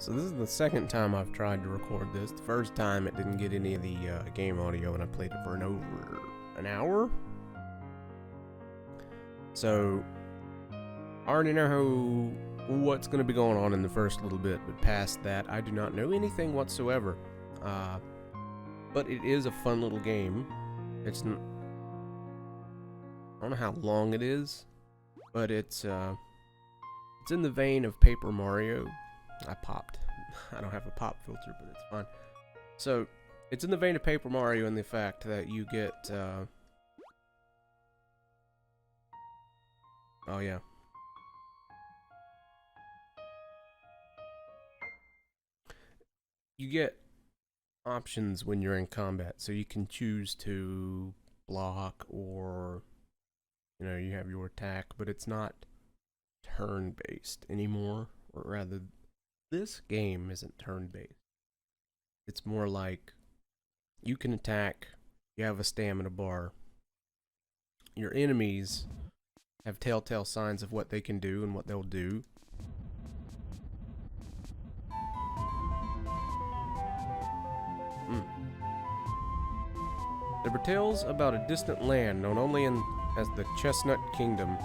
So this is the second time I've tried to record this. The first time it didn't get any of the game audio and I played it for over an hour. So I already know what's going to be going on in the first little bit, but past that I do not know anything whatsoever. But it is a fun little game. I don't know how long it is, but it's in the vein of Paper Mario. I popped. I don't have a pop filter, but it's fine. So, it's in the vein of Paper Mario in the fact that you get, oh yeah. You get options when you're in combat, so you can choose to block or, you have your attack, but it's not turn-based anymore, or rather, this game isn't turn-based. It's more like you can attack, you have a stamina bar. Your enemies have telltale signs of what they can do and what they'll do. There were tales about a distant land known only as the Chestnut Kingdom.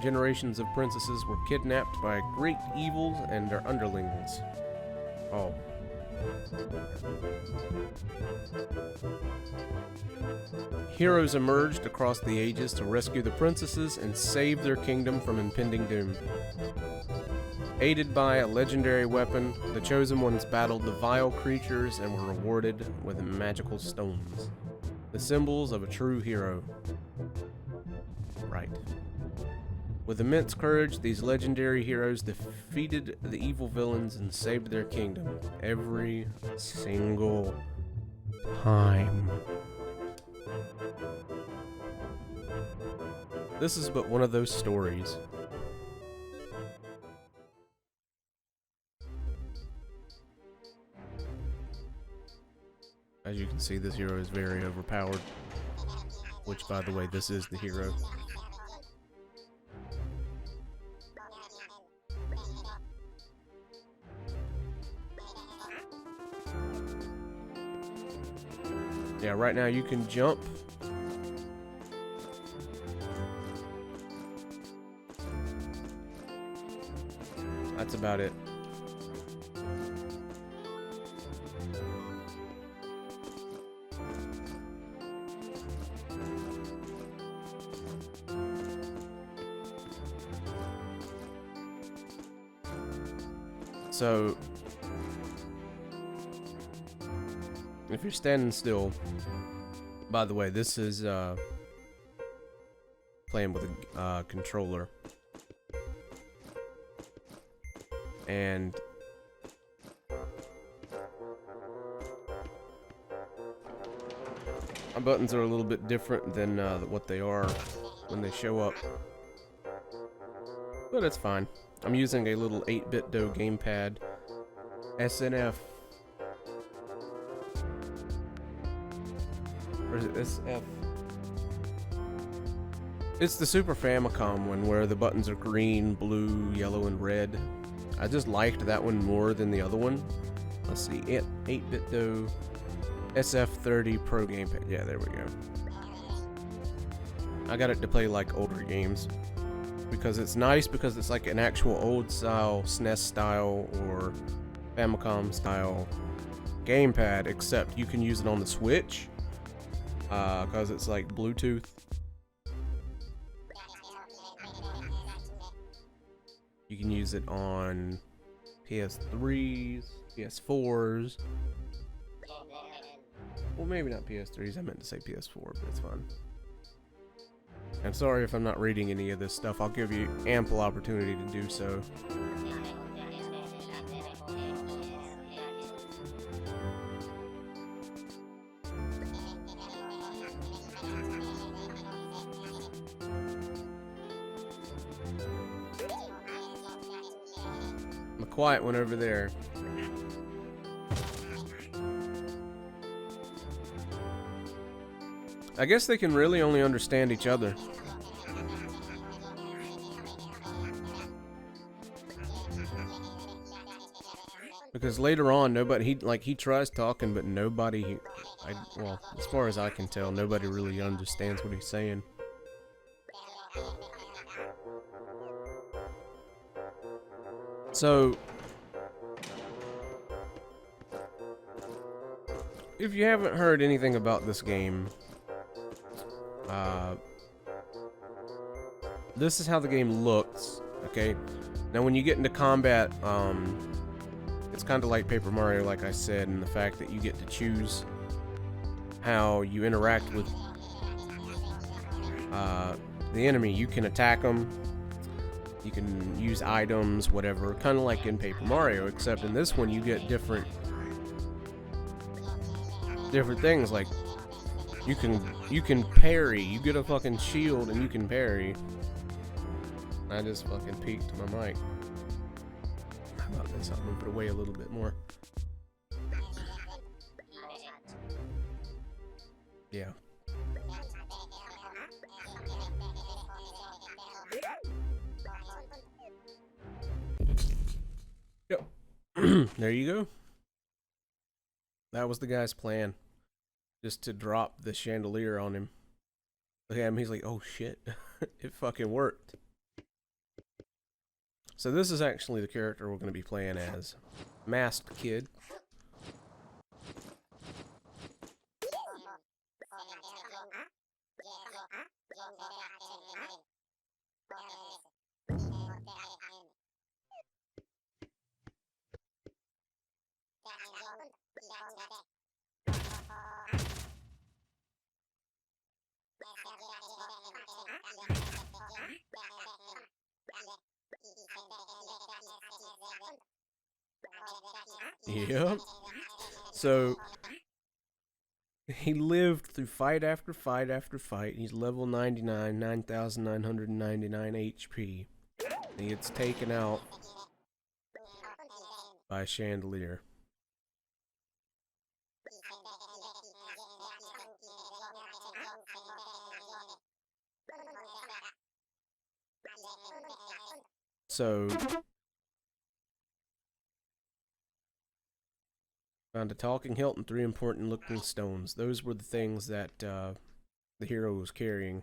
Generations of princesses were kidnapped by great evils and their underlings. Oh. Heroes emerged across the ages to rescue the princesses and save their kingdom from impending doom. Aided by a legendary weapon, the chosen ones battled the vile creatures and were rewarded with magical stones. The symbols of a true hero. Right. With immense courage, these legendary heroes defeated the evil villains and saved their kingdom every single time. This is but one of those stories. As you can see, this hero is very overpowered. Which, by the way, this is the hero. Yeah, right now you can jump. That's about it. So, if you're standing still, by the way, this is playing with a controller, and my buttons are a little bit different than what they are when they show up, but it's fine. I'm using a little 8-bit Do gamepad, SNF. Or is it SF? It's the Super Famicom one where the buttons are green, blue, yellow, and red. I just liked that one more than the other one. Let's see, 8-bit Do, SF30 Pro gamepad. Yeah, there we go. I got it to play like older games. Because it's nice, because it's like an actual old style, SNES style, or Famicom style gamepad, except you can use it on the Switch, because it's like Bluetooth. You can use it on PS3s, PS4s. Well, maybe not PS3s, I meant to say PS4, but it's fine. I'm sorry if I'm not reading any of this stuff. I'll give you ample opportunity to do so. I'm a quiet one over there. I guess they can really only understand each other. Because later on, he tries talking, but nobody, well, as far as I can tell, nobody really understands what he's saying. So, if you haven't heard anything about this game, this is how the game looks, okay? Now, when you get into combat, it's kind of like Paper Mario, like I said, in the fact that you get to choose how you interact with the enemy. You can attack them, you can use items, whatever, kind of like in Paper Mario, except in this one you get different things, like you can parry. You get a fucking shield and you can parry. I just fucking peeked my mic. How about this? I'll move it away a little bit more. Yeah. Yep. There you go. That was the guy's plan. Just to drop the chandelier on him. Look at him, he's like, oh shit. It fucking worked. So this is actually the character we're going to be playing as. Masked Kid. Yep. So he lived through fight after fight after fight. He's level 99, 9,999 HP. And he gets taken out by a chandelier. So found a talking hilt and 3 important looking stones. Those were the things that the hero was carrying.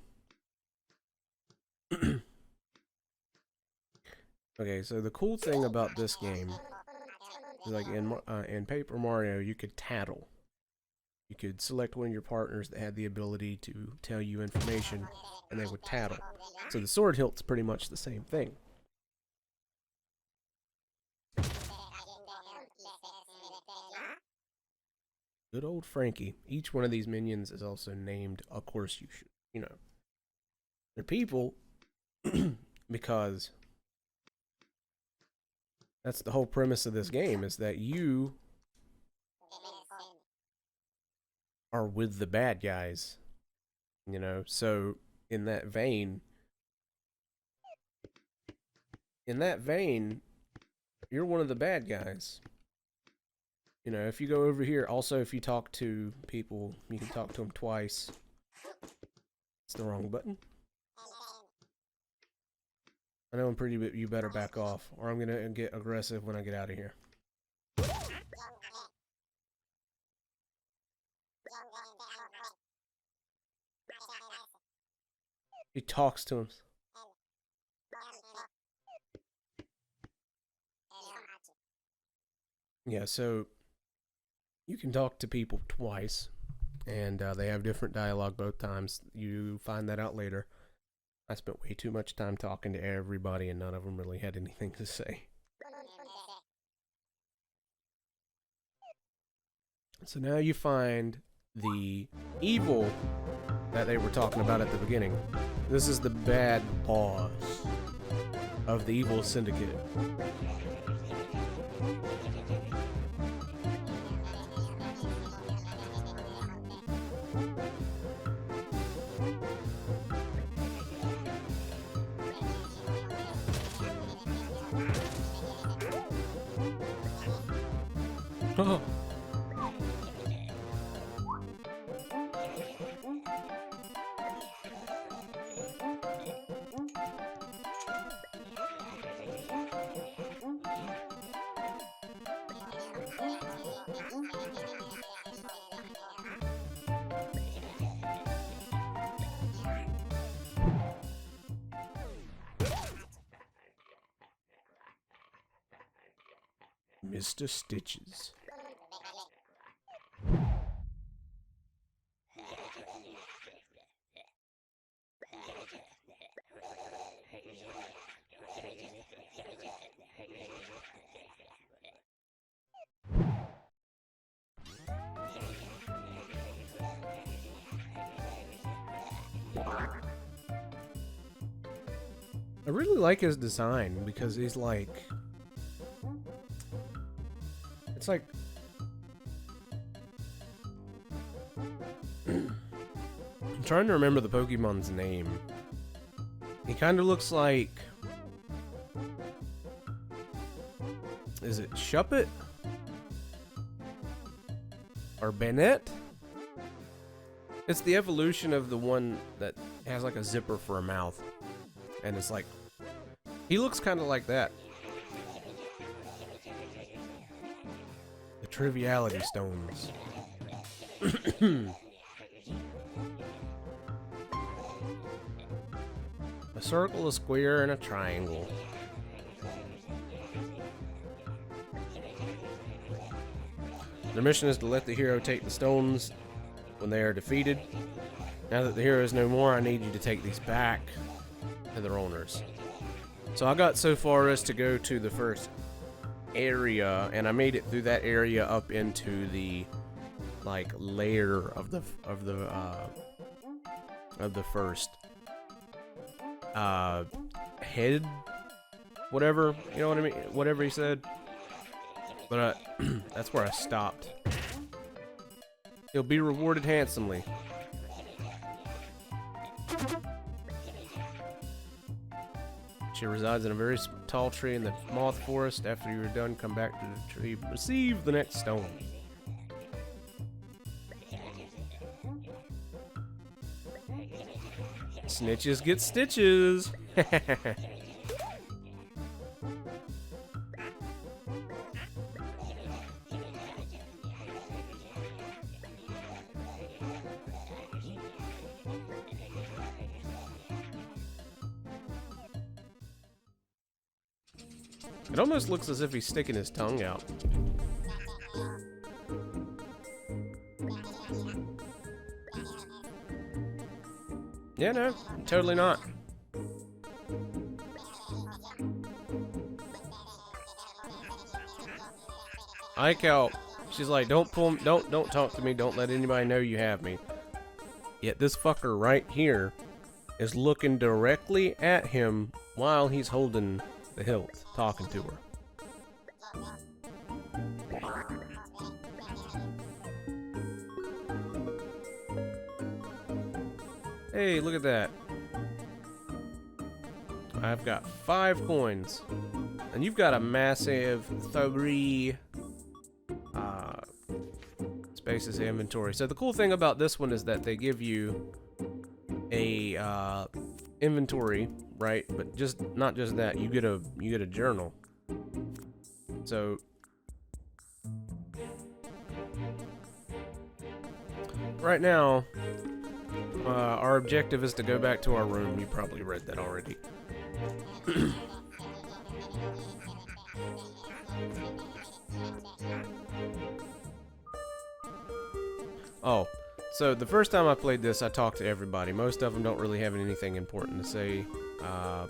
Okay, so the cool thing about this game is, like in Paper Mario, you could tattle. You could select one of your partners that had the ability to tell you information, and they would tattle. So the sword hilt's pretty much the same thing. Good old Frankie. Each one of these minions is also named, of course you should, you know. They're people because that's the whole premise of this game, is that you are with the bad guys, you know. So in that vein, you're one of the bad guys. You know, if you go over here, also if you talk to people, you can talk to them twice. It's the wrong button. I know I'm pretty, but you better back off, or I'm gonna get aggressive when I get out of here. He talks to him. Yeah, so you can talk to people twice, and they have different dialogue both times. You find that out later. I spent way too much time talking to everybody, and none of them really had anything to say. So now you find the evil that they were talking about at the beginning. This is the bad boss of the evil syndicate. Oh. Mr. Stitches. I really like his design because he's like, it's like, I'm trying to remember the Pokemon's name. He kind of looks like, is it Shuppet? Or Bennett? It's the evolution of the one that has like a zipper for a mouth. And it's like, he looks kind of like that. The Triviality Stones. A circle, a square, and a triangle. Their mission is to let the hero take the stones when they are defeated. Now that the hero is no more, I need you to take these back to their owners. So I got so far as to go to the first area, and I made it through that area up into the like layer of the first head, whatever, you know what I mean, whatever he said. But that's where I stopped. You'll be rewarded handsomely. She resides in a very tall tree in the moth forest. After you are done, come back to the tree. Receive the next stone. Snitches get stitches. It almost looks as if he's sticking his tongue out. Yeah, no, totally not. I like how she's like, don't talk to me, don't let anybody know you have me. Yet this fucker right here is looking directly at him while he's holding the hilt, talking to her. Hey, look at that. I've got 5 coins. And you've got a massive 3 spaces of inventory. So the cool thing about this one is that they give you a inventory, right? But just not just that, you get a journal. So right now our objective is to go back to our room. You probably read that already. Oh, so the first time I played this, I talked to everybody. Most of them don't really have anything important to say. I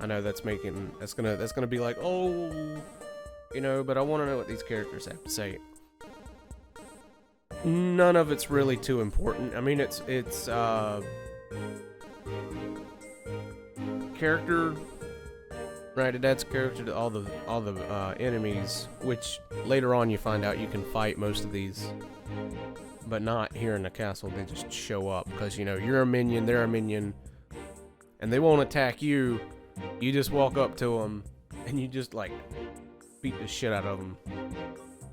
know that's gonna be like, oh, you know, but I want to know what these characters have to say. None of it's really too important. I mean, it's character, right? It adds character to all the enemies, which later on you find out you can fight most of these, but not here in the castle. They just show up because, you know, you're a minion, they're a minion, and they won't attack you. You just walk up to them and you just like beat the shit out of them.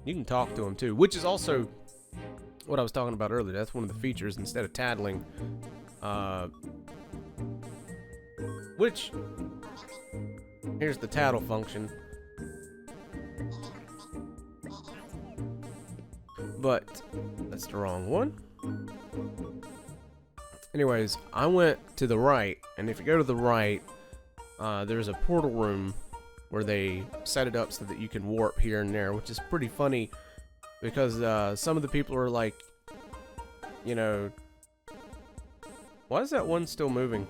You can talk to them too, which is also what I was talking about earlier. That's one of the features. Instead of tattling, which, here's the tattle function. But that's the wrong one. Anyways, I went to the right, and if you go to the right, there's a portal room where they set it up so that you can warp here and there, which is pretty funny because some of the people are like, you know, why is that one still moving?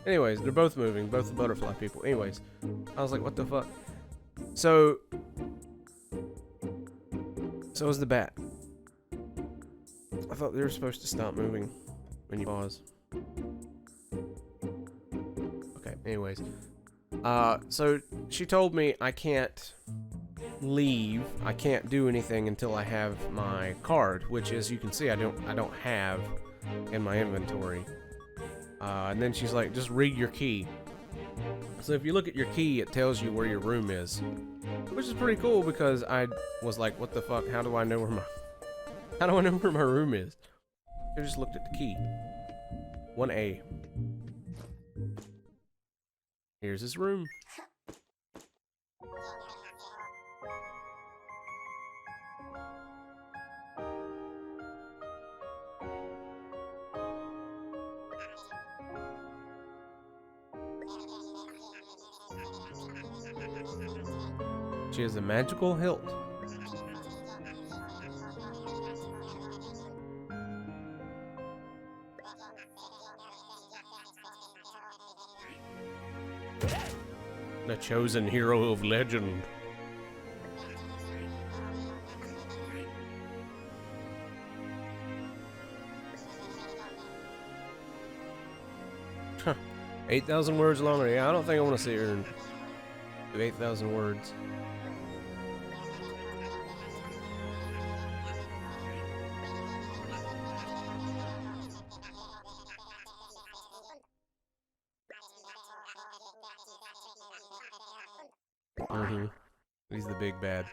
Anyways, they're both moving, both the butterfly people. Anyways, I was like, what the fuck? So is the bat. I thought they were supposed to stop moving when you pause. Okay, anyways. So she told me I can't leave, I can't do anything until I have my card, which as you can see I don't have in my inventory. And then she's like, just read your key. So if you look at your key, it tells you where your room is, which is pretty cool because I was like, what the fuck? How do I know where my room is? I just looked at the key. 1A. Here's his room. She has a magical hilt. The chosen hero of legend. Huh. 8,000 words longer. Yeah, I don't think I want to see her in 8,000 words. He's the big bad.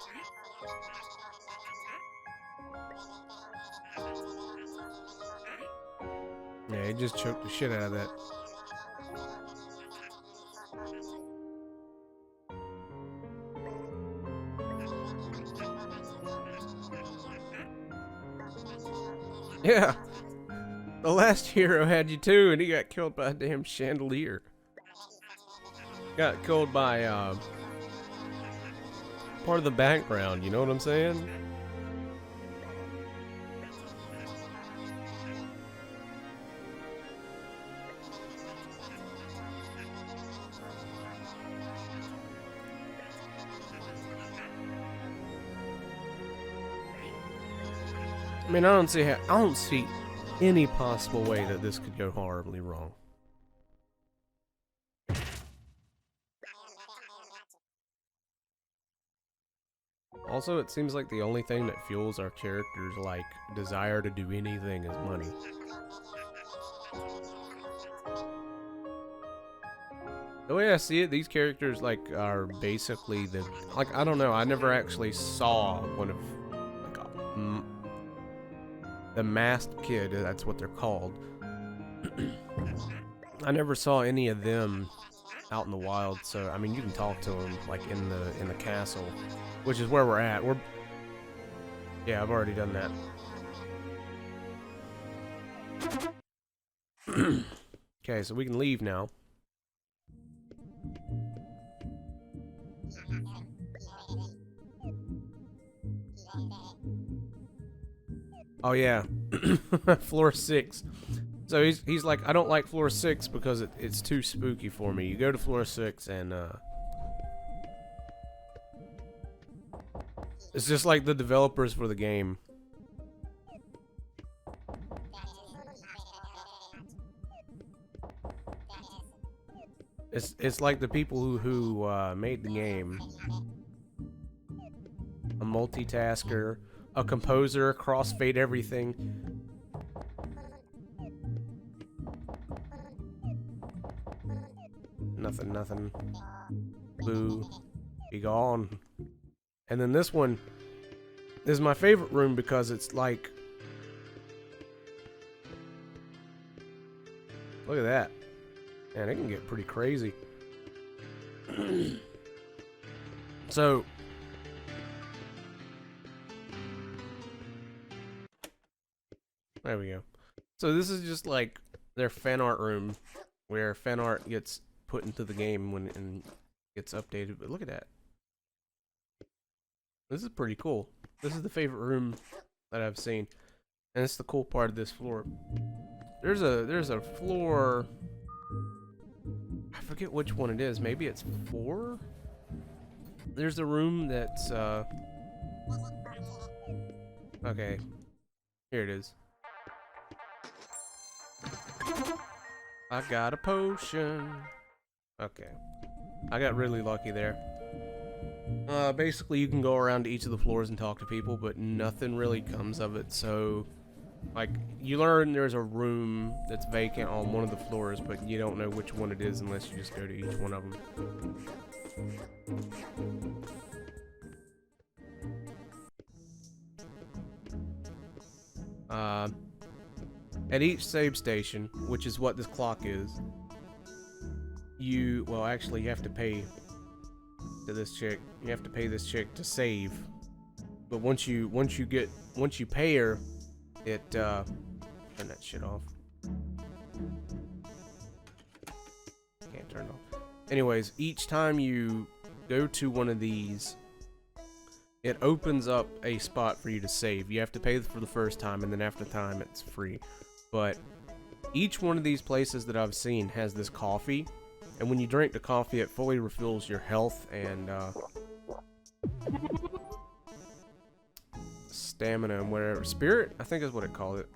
Yeah, he just choked the shit out of that. Yeah. The last hero had you too, and he got killed by a damn chandelier. Got killed by part of the background, you know what I'm saying? I mean, I don't see any possible way that this could go horribly wrong. Also, it seems like the only thing that fuels our characters' like desire to do anything is money. The way I see it, these characters like are basically I don't know, I never actually saw one of like the masked kid, that's what they're called. I never saw any of them out in the wild, so I mean you can talk to them like in the castle, which is where we're at. Yeah, I've already done that. Okay, so we can leave now. Oh yeah, floor 6. So he's like, I don't like floor 6 because it's too spooky for me. You go to floor 6 and it's just like the developers for the game. It's like the people who made the game. A multitasker, a composer, crossfade everything. Nothing. Boo. Be gone. And then this one is my favorite room because it's like Look at that. Man, it can get pretty crazy. So, there we go. So this is just like their fan art room, where fan art gets put into the game when and gets updated. But look at that. This is pretty cool. This is the favorite room that I've seen, and it's the cool part of this floor. There's a floor. I forget which one it is. Maybe it's 4. There's a room that's okay. Here it is. I got a potion. Okay. I got really lucky there. Basically you can go around to each of the floors and talk to people, but nothing really comes of it, so like, you learn there's a room that's vacant on one of the floors, but you don't know which one it is unless you just go to each one of them. At each save station, which is what this clock is, well, actually you have to pay to this chick. You have to pay this chick to save. But once you pay her, it turn that shit off. Can't turn it off. Anyways, each time you go to one of these, it opens up a spot for you to save. You have to pay for the first time, and then after time it's free. But each one of these places that I've seen has this coffee, and when you drink the coffee, it fully refills your health and stamina and whatever. Spirit, I think is what it called it.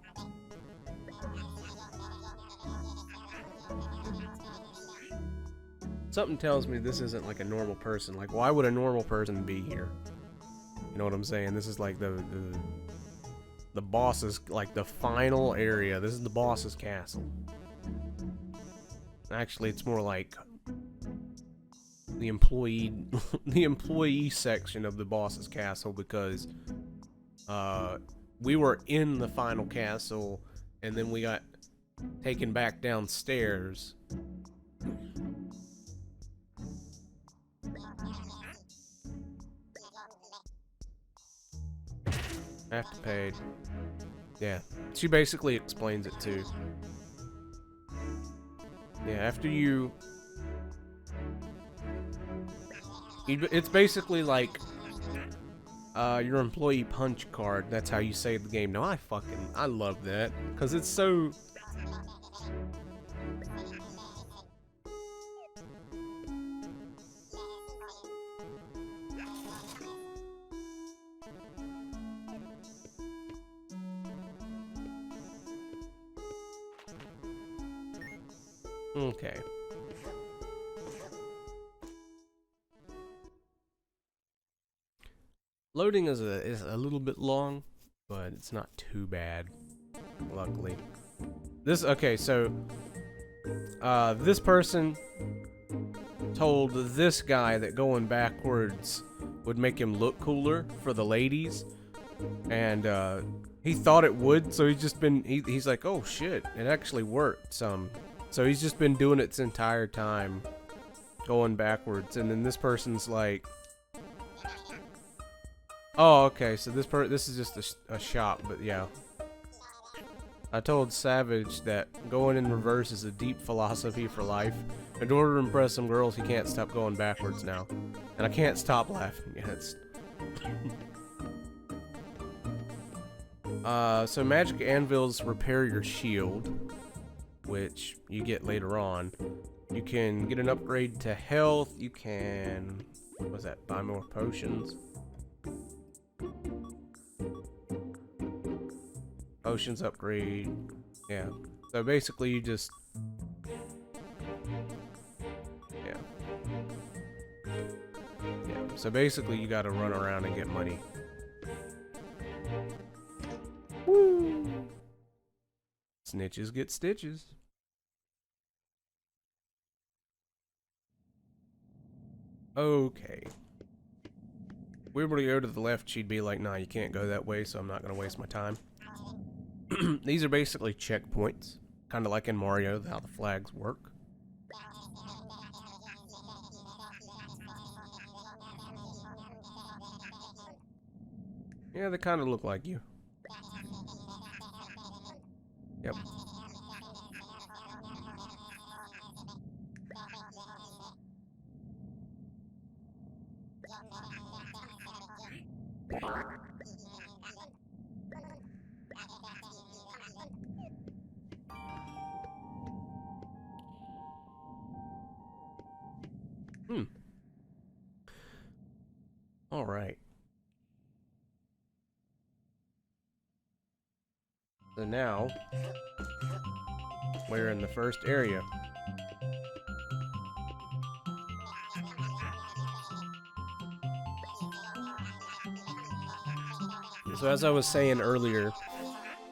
Something tells me this isn't like a normal person. Like, why would a normal person be here? You know what I'm saying? This is like the boss's, like, the final area. This is the boss's castle. Actually, it's more like the employee section of the boss's castle, because we were in the final castle and then we got taken back downstairs. Afterpaid. Yeah, she basically explains it too. Yeah, after it's basically like your employee punch card. That's how you save the game. No, I love that, because it's so. Okay. Loading is a little bit long, but it's not too bad, luckily. Okay, so this person told this guy that going backwards would make him look cooler for the ladies, and he thought it would, so he's like, oh shit, it actually worked some. So he's just been doing it this entire time, going backwards, and then this person's like, oh, okay, so this is just a shop, but yeah. I told Savage that going in reverse is a deep philosophy for life. In order to impress some girls, he can't stop going backwards now. And I can't stop laughing. So magic anvils repair your shield, which you get later on. You can get an upgrade to health. You can, what was that, buy more potions. Potions upgrade. Yeah. So basically you just, yeah. So basically you gotta run around and get money. Woo! Snitches get stitches. Okay. If we were to go to the left, she'd be like, nah, you can't go that way, so I'm not gonna waste my time. These are basically checkpoints, Kind of like in Mario, how the flags work. Yeah, they kind of look like you. Yep. All right. So now we're in the first area. So as I was saying earlier,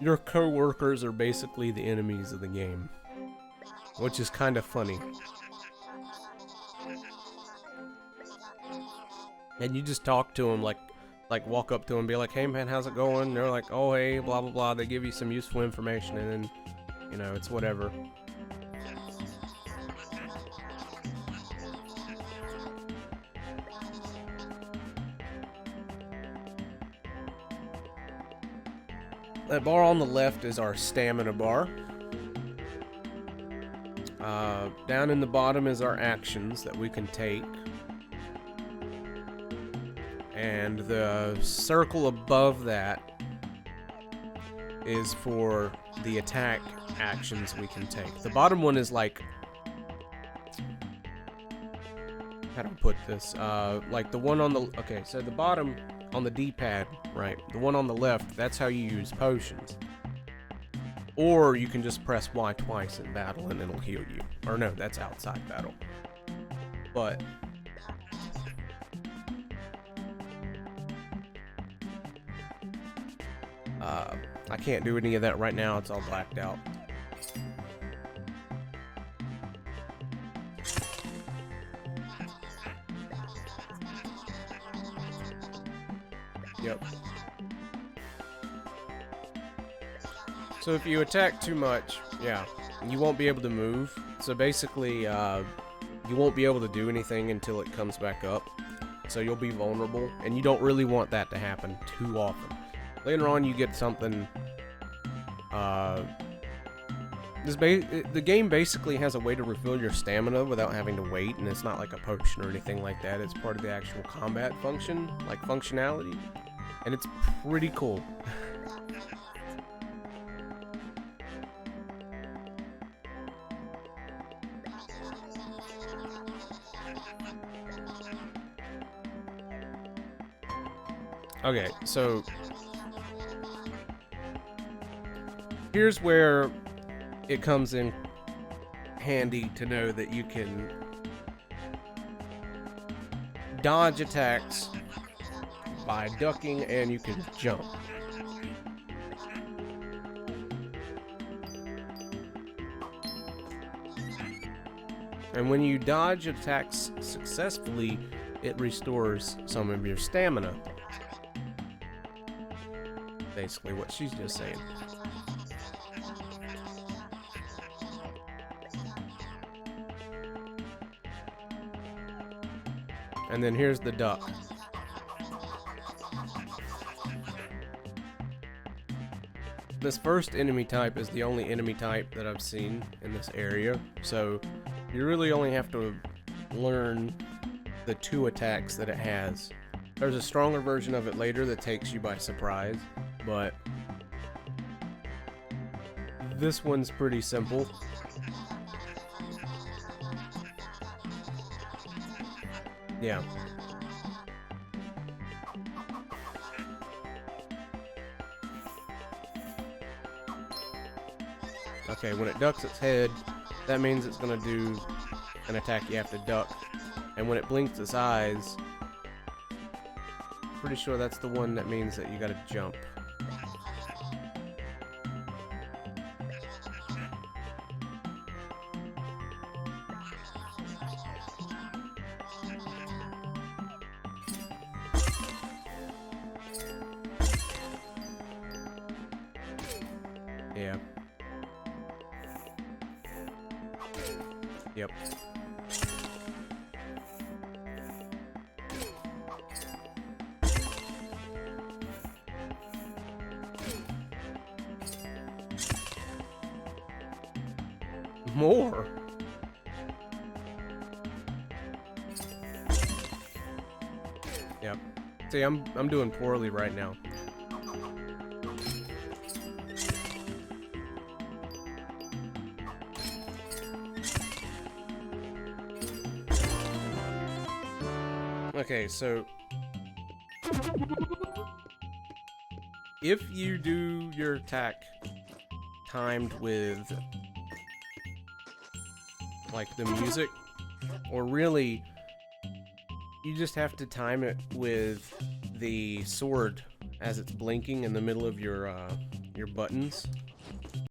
your co-workers are basically the enemies of the game, which is kind of funny. And you just talk to them, like walk up to them and be like, hey man, how's it going? And they're like, oh hey, blah blah blah. They give you some useful information, and then, you know, it's whatever. That bar on the left is our stamina bar. Down in the bottom is our actions that we can take. And the circle above that is for the attack actions we can take. The bottom one is like, how do I put this? Like the one on the, okay, so the bottom on the D-pad, right? The one on the left, that's how you use potions. Or you can just press Y twice in battle and it'll heal you. Or no, that's outside battle. But I can't do any of that right now, it's all blacked out. Yep. So if you attack too much, yeah, you won't be able to move. So basically, you won't be able to do anything until it comes back up. So you'll be vulnerable, and you don't really want that to happen too often. Later on, you get something. The game basically has a way to refill your stamina without having to wait, and it's not like a potion or anything like that. It's part of the actual combat function, like functionality, and it's pretty cool. Okay, so here's where it comes in handy to know that you can dodge attacks by ducking, and you can jump. And when you dodge attacks successfully, it restores some of your stamina. Basically what she's just saying. And then here's the duck. This first enemy type is the only enemy type that I've seen in this area, so you really only have to learn the 2 attacks that it has. There's a stronger version of it later that takes you by surprise, but this one's pretty simple. Yeah. Okay, when it ducks its head, that means it's gonna do an attack you have to duck. And when it blinks its eyes, pretty sure that's the one that means that you gotta jump. Yeah. Yep. More. Yep. See, I'm doing poorly right now. Okay, so if you do your attack timed with like the music, or really you just have to time it with the sword as it's blinking in the middle of your buttons,